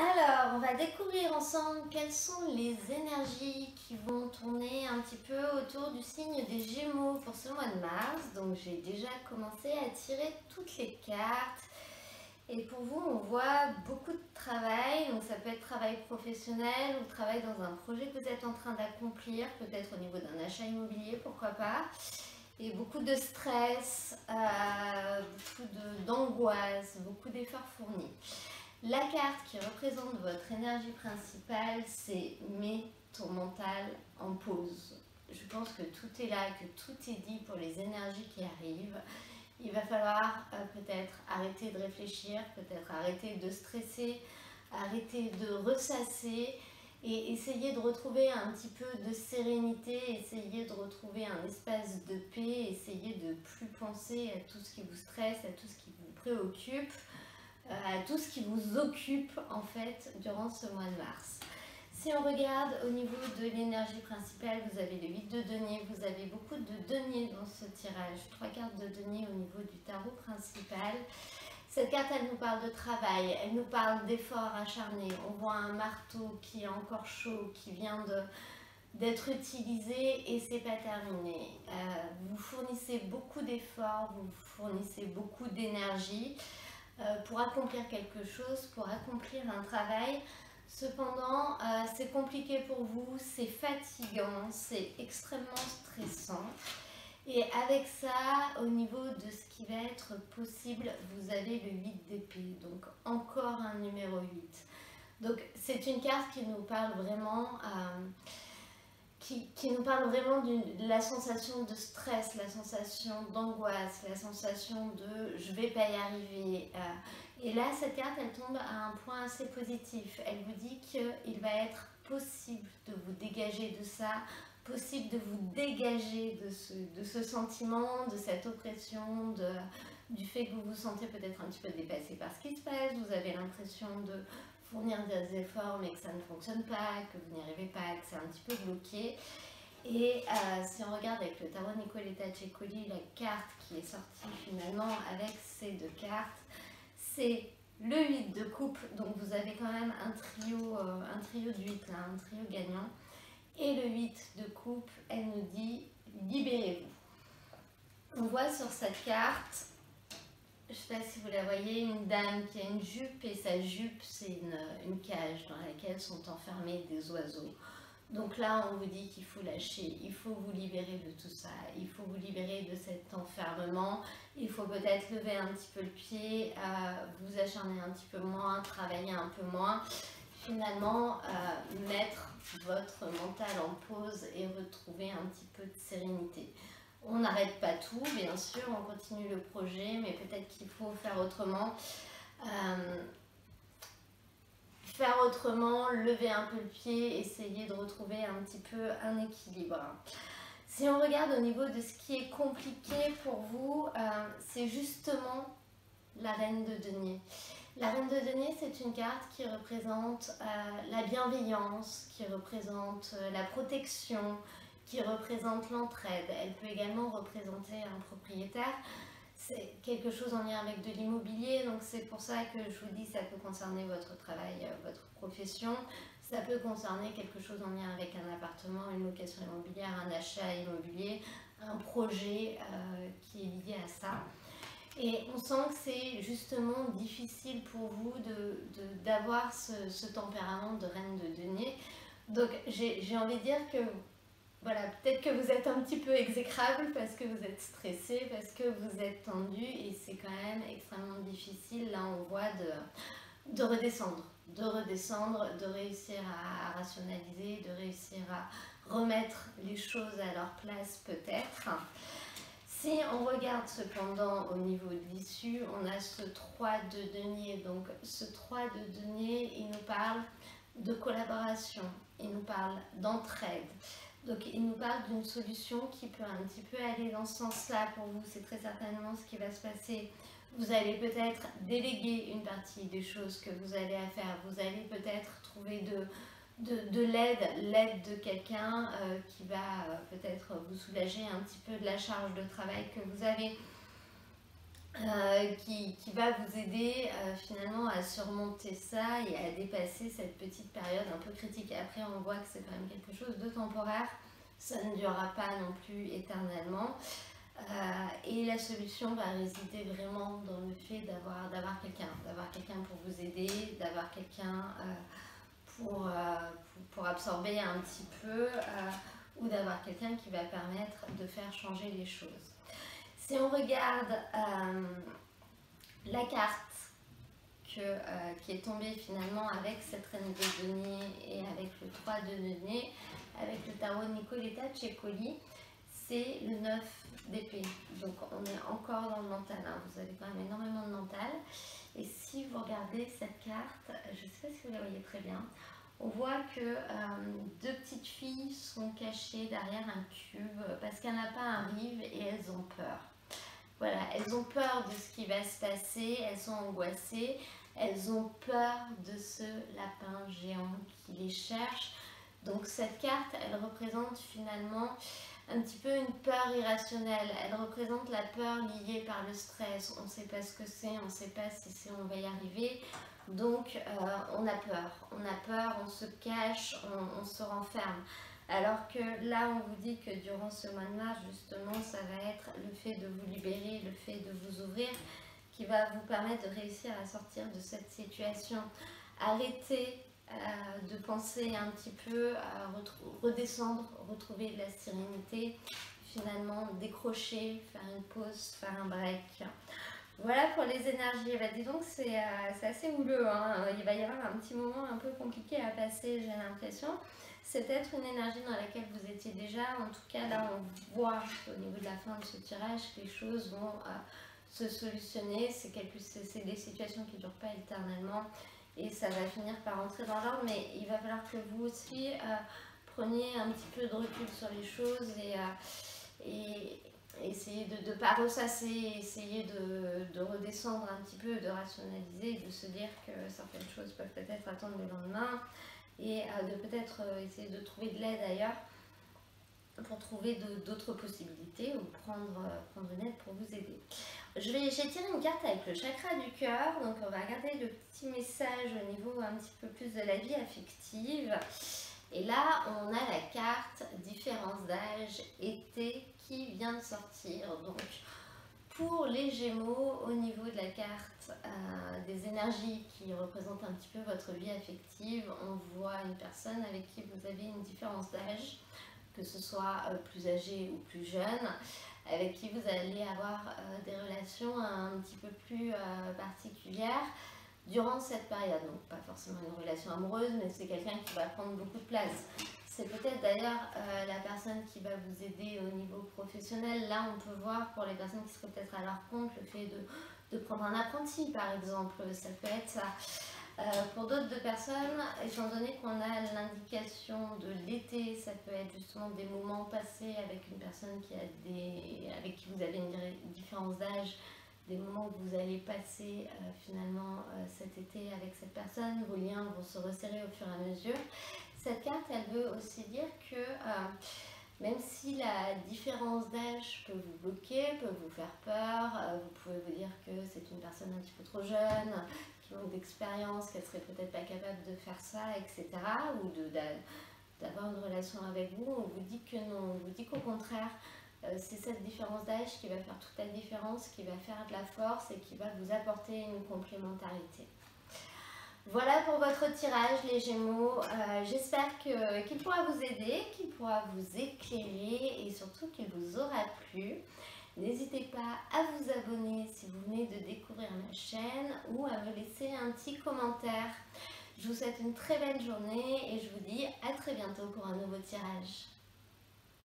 Alors, on va découvrir ensemble quelles sont les énergies qui vont tourner un petit peu autour du signe des Gémeaux pour ce mois de mars. Donc, j'ai déjà commencé à tirer toutes les cartes. Et pour vous, on voit beaucoup de travail. Donc, ça peut être travail professionnel ou travail dans un projet que vous êtes en train d'accomplir, peut-être au niveau d'un achat immobilier, pourquoi pas. Et beaucoup de stress, beaucoup d'angoisse, beaucoup d'efforts fournis. La carte qui représente votre énergie principale, c'est mets ton mental en pause. Je pense que tout est là, que tout est dit pour les énergies qui arrivent. Il va falloir peut-être arrêter de réfléchir, peut-être arrêter de stresser, arrêter de ressasser et essayer de retrouver un petit peu de sérénité, essayer de retrouver un espace de paix, essayer de plus penser à tout ce qui vous stresse, à tout ce qui vous préoccupe, à tout ce qui vous occupe en fait durant ce mois de mars. Si on regarde au niveau de l'énergie principale, vous avez le 8 de denier, vous avez beaucoup de deniers dans ce tirage, 3 cartes de denier au niveau du tarot principal. Cette carte, elle nous parle de travail, elle nous parle d'efforts acharnés. On voit un marteau qui est encore chaud, qui vient d'être utilisé et c'est pas terminé. Vous fournissez beaucoup d'efforts, vous fournissez beaucoup d'énergie pour accomplir quelque chose, pour accomplir un travail. Cependant, c'est compliqué pour vous, c'est fatigant, c'est extrêmement stressant. Et avec ça, au niveau de ce qui va être possible, vous avez le 8 d'épée, donc encore un numéro 8. Donc c'est une carte qui nous parle vraiment, qui nous parle vraiment de la sensation de stress, la sensation d'angoisse, la sensation de je vais pas y arriver. Et là, cette carte, elle tombe à un point assez positif. Elle vous dit qu'il va être possible de vous dégager de ça, possible de vous dégager de ce sentiment, de cette oppression, du fait que vous vous sentez peut-être un petit peu dépassé par ce qui se passe, vous avez l'impression de fournir des efforts mais que ça ne fonctionne pas, que vous n'y arrivez pas, que c'est un petit peu bloqué. Et si on regarde avec le tarot Nicoletta Ceccoli, la carte qui est sortie finalement avec ces deux cartes, c'est le 8 de coupe, donc vous avez quand même un trio de 8 là, un trio gagnant. Et le 8 de coupe, elle nous dit libérez-vous. On voit sur cette carte, je ne sais pas si vous la voyez, une dame qui a une jupe et sa jupe c'est une cage dans laquelle sont enfermés des oiseaux. Donc là on vous dit qu'il faut lâcher, il faut vous libérer de tout ça, il faut vous libérer de cet enfermement, il faut peut-être lever un petit peu le pied, vous acharner un petit peu moins, travailler un peu moins, finalement mettre votre mental en pause et retrouver un petit peu de sérénité. On n'arrête pas tout, bien sûr, on continue le projet, mais peut-être qu'il faut faire autrement. Lever un peu le pied, essayer de retrouver un petit peu un équilibre. Si on regarde au niveau de ce qui est compliqué pour vous, c'est justement la reine de denier. La reine de denier, c'est une carte qui représente la bienveillance, qui représente la protection, qui représente l'entraide. Elle peut également représenter un propriétaire. C'est quelque chose en lien avec de l'immobilier, donc c'est pour ça que je vous dis ça peut concerner votre travail, votre profession. Ça peut concerner quelque chose en lien avec un appartement, une location immobilière, un achat immobilier, un projet qui est lié à ça. Et on sent que c'est justement difficile pour vous d'avoir ce tempérament de reine de denier. Donc j'ai envie de dire que voilà, peut-être que vous êtes un petit peu exécrable parce que vous êtes stressé, parce que vous êtes tendu et c'est quand même extrêmement difficile. Là on voit de redescendre, de réussir à rationaliser, de réussir à remettre les choses à leur place peut-être. Si on regarde cependant au niveau de l'issue, on a ce 3 de denier. Donc ce 3 de denier, il nous parle de collaboration, il nous parle d'entraide. Donc il nous parle d'une solution qui peut un petit peu aller dans ce sens-là pour vous. C'est très certainement ce qui va se passer. Vous allez peut-être déléguer une partie des choses que vous avez à faire. Vous allez peut-être trouver de l'aide de quelqu'un qui va peut-être vous soulager un petit peu de la charge de travail que vous avez. qui va vous aider finalement à surmonter ça et à dépasser cette petite période un peu critique. Après, on voit que c'est quand même quelque chose de temporaire, ça ne durera pas non plus éternellement. Et la solution va résider vraiment dans le fait d'avoir quelqu'un pour vous aider, d'avoir quelqu'un pour absorber un petit peu, ou d'avoir quelqu'un qui va permettre de faire changer les choses. Si on regarde la carte qui est tombée finalement avec cette reine de denier et avec le 3 de denier, avec le tarot Nicoletta Cecoli, c'est le 9 d'épée. Donc on est encore dans le mental, hein. Vous avez quand même énormément de mental. Et si vous regardez cette carte, je ne sais pas si vous la voyez très bien, on voit que deux petites filles sont cachées derrière un cube parce qu'un lapin arrive et elles ont peur. Voilà, elles ont peur de ce qui va se passer, elles sont angoissées, elles ont peur de ce lapin géant qui les cherche. Donc cette carte, elle représente finalement un petit peu une peur irrationnelle. Elle représente la peur liée par le stress. On ne sait pas ce que c'est, on ne sait pas si on va y arriver. Donc on a peur, on se cache, on se renferme. Alors que là, on vous dit que durant ce mois de mars, justement, ça va être le fait de vous libérer, le fait de vous ouvrir, qui va vous permettre de réussir à sortir de cette situation. Arrêtez de penser un petit peu à redescendre, retrouver de la sérénité, finalement décrocher, faire une pause, faire un break. Voilà pour les énergies. Bah, dis donc, c'est assez houleux, hein. Il va y avoir un petit moment un peu compliqué à passer, j'ai l'impression. C'est peut-être une énergie dans laquelle vous étiez déjà. En tout cas, là, on voit au niveau de la fin de ce tirage que les choses vont se solutionner. C'est des situations qui ne durent pas éternellement et ça va finir par entrer dans l'ordre. Mais il va falloir que vous aussi preniez un petit peu de recul sur les choses et essayer de ne pas ressasser, essayer de redescendre un petit peu, de rationaliser, de se dire que certaines choses peuvent peut-être attendre le lendemain et de peut-être essayer de trouver de l'aide ailleurs pour trouver d'autres possibilités ou prendre une aide pour vous aider. J'ai tiré une carte avec le chakra du cœur, donc on va regarder le petit message au niveau un petit peu plus de la vie affective. Et là, on a la carte différence d'âge été qui vient de sortir. Donc, pour les Gémeaux, au niveau de la carte des énergies qui représentent un petit peu votre vie affective, on voit une personne avec qui vous avez une différence d'âge, que ce soit plus âgé ou plus jeune, avec qui vous allez avoir des relations un petit peu plus particulières durant cette période. Donc pas forcément une relation amoureuse, mais c'est quelqu'un qui va prendre beaucoup de place. C'est peut-être d'ailleurs la personne qui va vous aider au niveau professionnel. Là, on peut voir pour les personnes qui seraient peut-être à leur compte, le fait de prendre un apprenti par exemple, ça peut être ça. Pour d'autres personnes, étant donné qu'on a l'indication de l'été, ça peut être justement des moments passés avec une personne avec qui vous avez une différence d'âge, des moments où vous allez passer finalement cet été avec cette personne, vos liens vont se resserrer au fur et à mesure. Cette carte, elle veut aussi dire que même si la différence d'âge peut vous bloquer, peut vous faire peur, vous pouvez vous dire que c'est une personne un petit peu trop jeune, qui manque d'expérience, qu'elle serait peut-être pas capable de faire ça, etc. Ou d'avoir une relation avec vous, on vous dit que non, on vous dit qu'au contraire, c'est cette différence d'âge qui va faire toute la différence, qui va faire de la force et qui va vous apporter une complémentarité. Voilà pour votre tirage les Gémeaux, j'espère qu'il pourra vous aider, qu'il pourra vous éclairer et surtout qu'il vous aura plu. N'hésitez pas à vous abonner si vous venez de découvrir ma chaîne ou à me laisser un petit commentaire. Je vous souhaite une très belle journée et je vous dis à très bientôt pour un nouveau tirage.